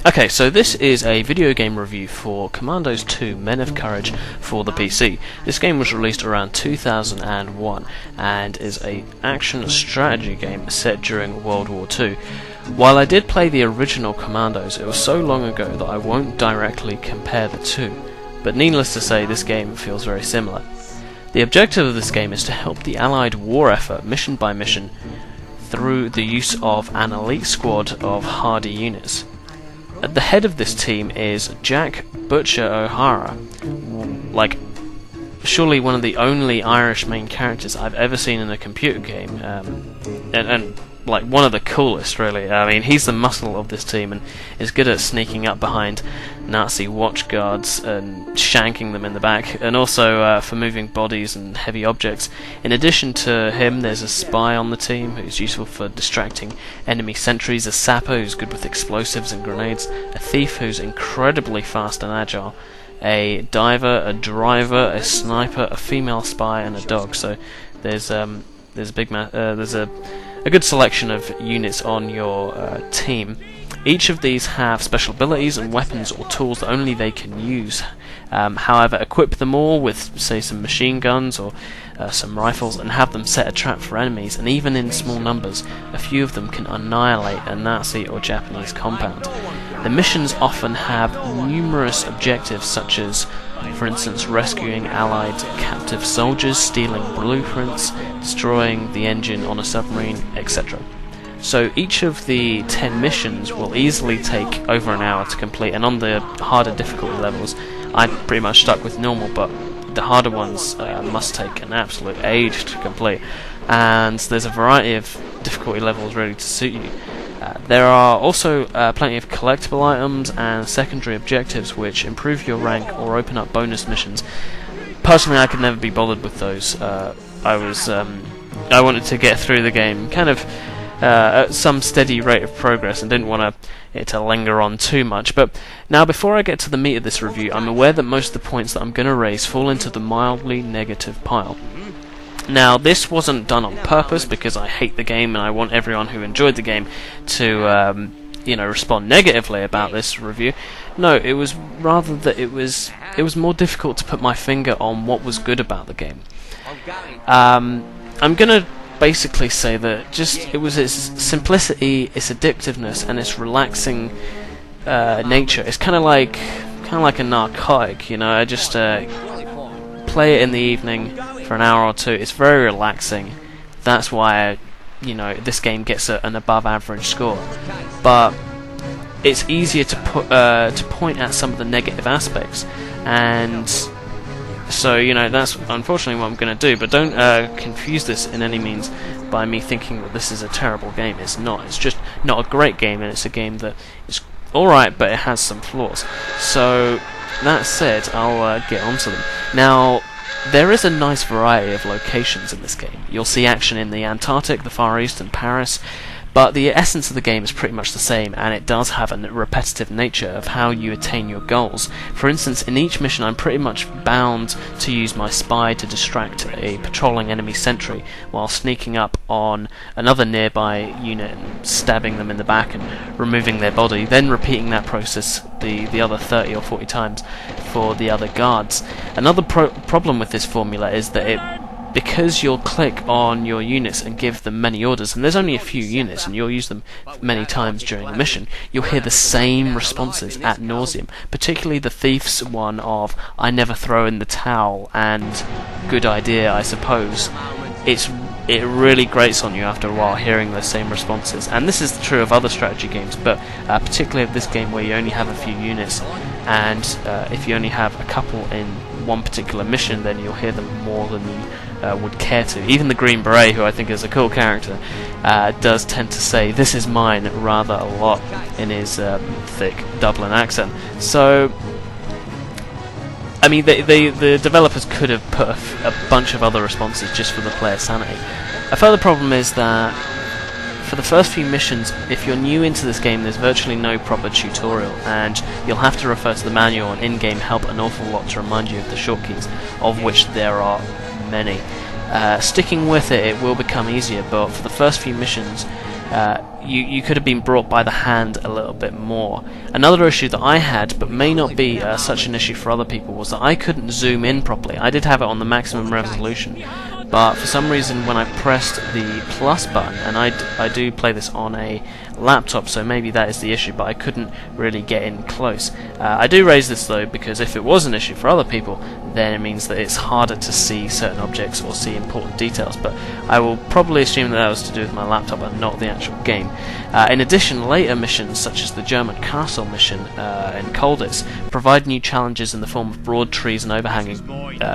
Okay, so this is a video game review for Commandos 2 Men of Courage for the PC. This game was released around 2001 and is a action strategy game set during World War II. While I did play the original Commandos, it was so long ago that I won't directly compare the two, but needless to say this game feels very similar. The objective of this game is to help the Allied war effort mission by mission through the use of an elite squad of hardy units. At the head of this team is Jack Butcher O'Hara, like surely one of the only Irish main characters I've ever seen in a computer game, and like one of the coolest really. I mean, he's the muscle of this team and is good at sneaking up behind Nazi watchguards and shanking them in the back, and also for moving bodies and heavy objects. In addition to him, there's a spy on the team who's useful for distracting enemy sentries, a sapper who's good with explosives and grenades, a thief who's incredibly fast and agile, a diver, a driver, a sniper, a female spy, and a dog. So there's a good selection of units on your team. Each of these have special abilities and weapons or tools that only they can use. However, equip them all with, say, some machine guns or some rifles and have them set a trap for enemies, and even in small numbers, a few of them can annihilate a Nazi or Japanese compound. The missions often have numerous objectives, such as, for instance, rescuing Allied captive soldiers, stealing blueprints, destroying the engine on a submarine, etc. So each of the 10 missions will easily take over an hour to complete, and on the harder difficulty levels I pretty much stuck with normal, but the harder ones must take an absolute age to complete, and there's a variety of difficulty levels ready to suit you. There are also plenty of collectible items and secondary objectives which improve your rank or open up bonus missions. Personally, I could never be bothered with those. I wanted to get through the game kind of at some steady rate of progress and didn't want it to linger on too much. But now, before I get to the meat of this review, I'm aware that most of the points that I'm going to raise fall into the mildly negative pile. Now, this wasn't done on purpose because I hate the game and I want everyone who enjoyed the game to, respond negatively about this review. No, it was rather that it was more difficult to put my finger on what was good about the game. I'm gonna basically say that it was its simplicity, its addictiveness, and its relaxing nature. It's kind of like a narcotic, I just play it in the evening for an hour or two. It's very relaxing. That's why this game gets an above average score. But it's easier to point at some of the negative aspects, and so that's unfortunately what I'm going to do. But don't confuse this in any means by me thinking that this is a terrible game. It's not. It's just not a great game, and it's a game that is alright, but it has some flaws. So that said, I'll get onto them. Now, there is a nice variety of locations in this game. You'll see action in the Antarctic, the Far East, and Paris, but the essence of the game is pretty much the same, and it does have a repetitive nature of how you attain your goals. For instance, in each mission I'm pretty much bound to use my spy to distract a patrolling enemy sentry while sneaking up on another nearby unit and stabbing them in the back and removing their body, then repeating that process the other 30 or 40 times for the other guards. Another problem with this formula is that because you'll click on your units and give them many orders, and there's only a few units and you'll use them many times during the mission, you'll hear the same responses ad nauseum, particularly the thief's one of "I never throw in the towel" and "good idea, I suppose." It really grates on you after a while hearing those same responses, and this is true of other strategy games, but particularly of this game where you only have a few units, and if you only have a couple in one particular mission, then you'll hear them more than you would care to. Even the Green Beret, who I think is a cool character, does tend to say "this is mine" rather a lot in his thick Dublin accent. So, I mean, the developers could have put a bunch of other responses just for the player's sanity. A further problem is that for the first few missions, if you're new into this game, there's virtually no proper tutorial, and you'll have to refer to the manual and in-game help an awful lot to remind you of the shortkeys, of which there are many. Sticking with it will become easier, but for the first few missions you could have been brought by the hand a little bit more. Another issue that I had, but may not be such an issue for other people, was that I couldn't zoom in properly. I did have it on the maximum resolution, but for some reason when I pressed the plus button, and I do play this on a laptop, so maybe that is the issue, but I couldn't really get in close. I do raise this though because if it was an issue for other people, then it means that it's harder to see certain objects or see important details, but I will probably assume that was to do with my laptop and not the actual game. In addition, later missions such as the German castle mission in Colditz provide new challenges in the form of broad trees and overhanging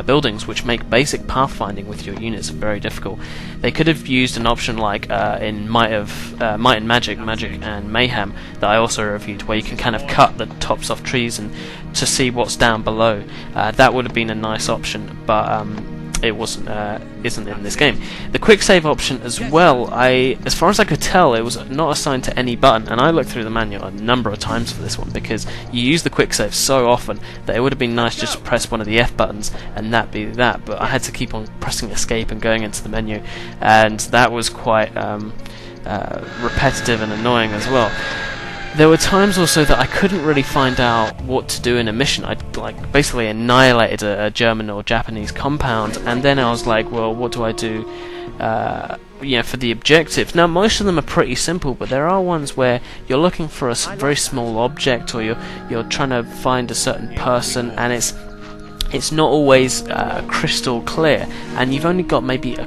buildings, which make basic pathfinding with your units very difficult. They could have used an option like in Might and Magic and Mayhem that I also reviewed, where you can kind of cut the tops off trees and to see what's down below. That would have been a nice option, but it isn't in this game. The quick save option as well, as far as I could tell, it was not assigned to any button, and I looked through the manual a number of times for this one because you use the quick save so often that it would have been nice just to press one of the F buttons and that be that, but I had to keep on pressing escape and going into the menu, and that was quite repetitive and annoying as well. There were times also that I couldn't really find out what to do in a mission. I'd basically annihilated a German or Japanese compound, and then I was like, well, what do I do for the objectives? Now, most of them are pretty simple, but there are ones where you're looking for a very small object, or you're trying to find a certain person, and it's not always crystal clear, and you've only got maybe a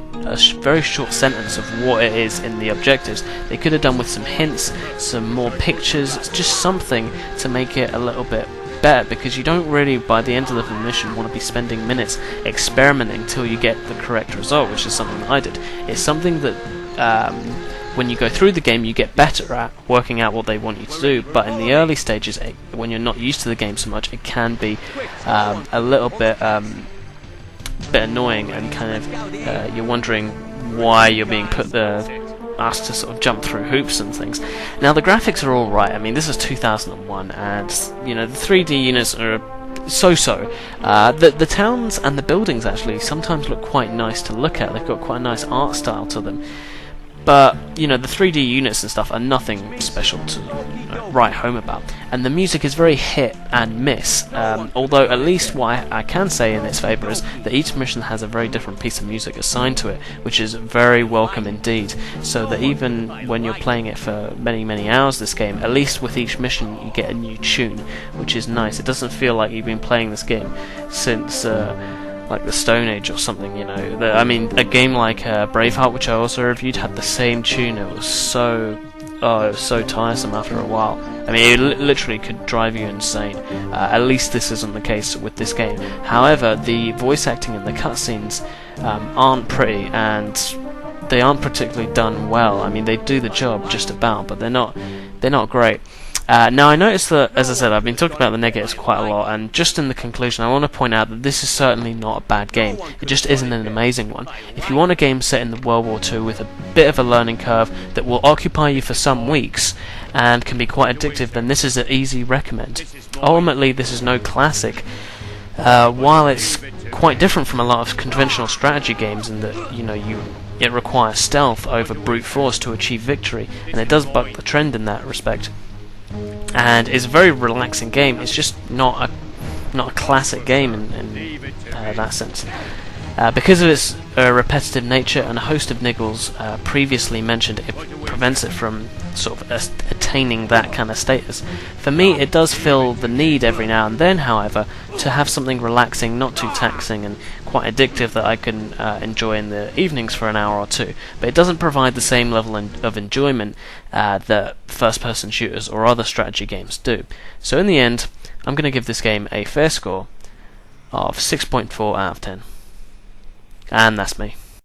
very short sentence of what it is in the objectives. They could have done with some hints, some more pictures, just something to make it a little bit better, because you don't really, by the end of the mission, want to be spending minutes experimenting till you get the correct result, which is something that I did. It's something that when you go through the game you get better at working out what they want you to do, but in the early stages, when you're not used to the game so much, it can be a little bit annoying, and kind of you're wondering why you're being asked to sort of jump through hoops and things. Now, the graphics are all right. I mean, this is 2001, and the 3D units are so-so. The towns and the buildings actually sometimes look quite nice to look at. They've got quite a nice art style to them. But, the 3D units and stuff are nothing special to write home about. And the music is very hit and miss, although at least what I can say in its favour is that each mission has a very different piece of music assigned to it, which is very welcome indeed. So that even when you're playing it for many hours, this game, at least with each mission you get a new tune, which is nice. It doesn't feel like you've been playing this game since like the Stone Age or something, a game like Braveheart, which I also reviewed, had the same tune. It was so tiresome after a while. I mean, it literally could drive you insane. At least this isn't the case with this game. However, the voice acting and the cutscenes aren't pretty, and they aren't particularly done well. I mean, they do the job just about, but they're not great. Now, I noticed that, as I said, I've been talking about the negatives quite a lot, and just in the conclusion I want to point out that this is certainly not a bad game. It just isn't an amazing one. If you want a game set in the World War II with a bit of a learning curve that will occupy you for some weeks and can be quite addictive, then this is an easy recommend. Ultimately, this is no classic. While it's quite different from a lot of conventional strategy games in that, it requires stealth over brute force to achieve victory, and it does buck the trend in that respect. And it's a very relaxing game. It's just not a classic game in that sense. Because of its repetitive nature and a host of niggles previously mentioned, it prevents it from sort of attaining that kind of status. For me, it does feel the need every now and then, however, to have something relaxing, not too taxing and quite addictive that I can enjoy in the evenings for an hour or two. But it doesn't provide the same level of enjoyment that first-person shooters or other strategy games do. So in the end, I'm going to give this game a fair score of 6.4 out of 10. And that's me.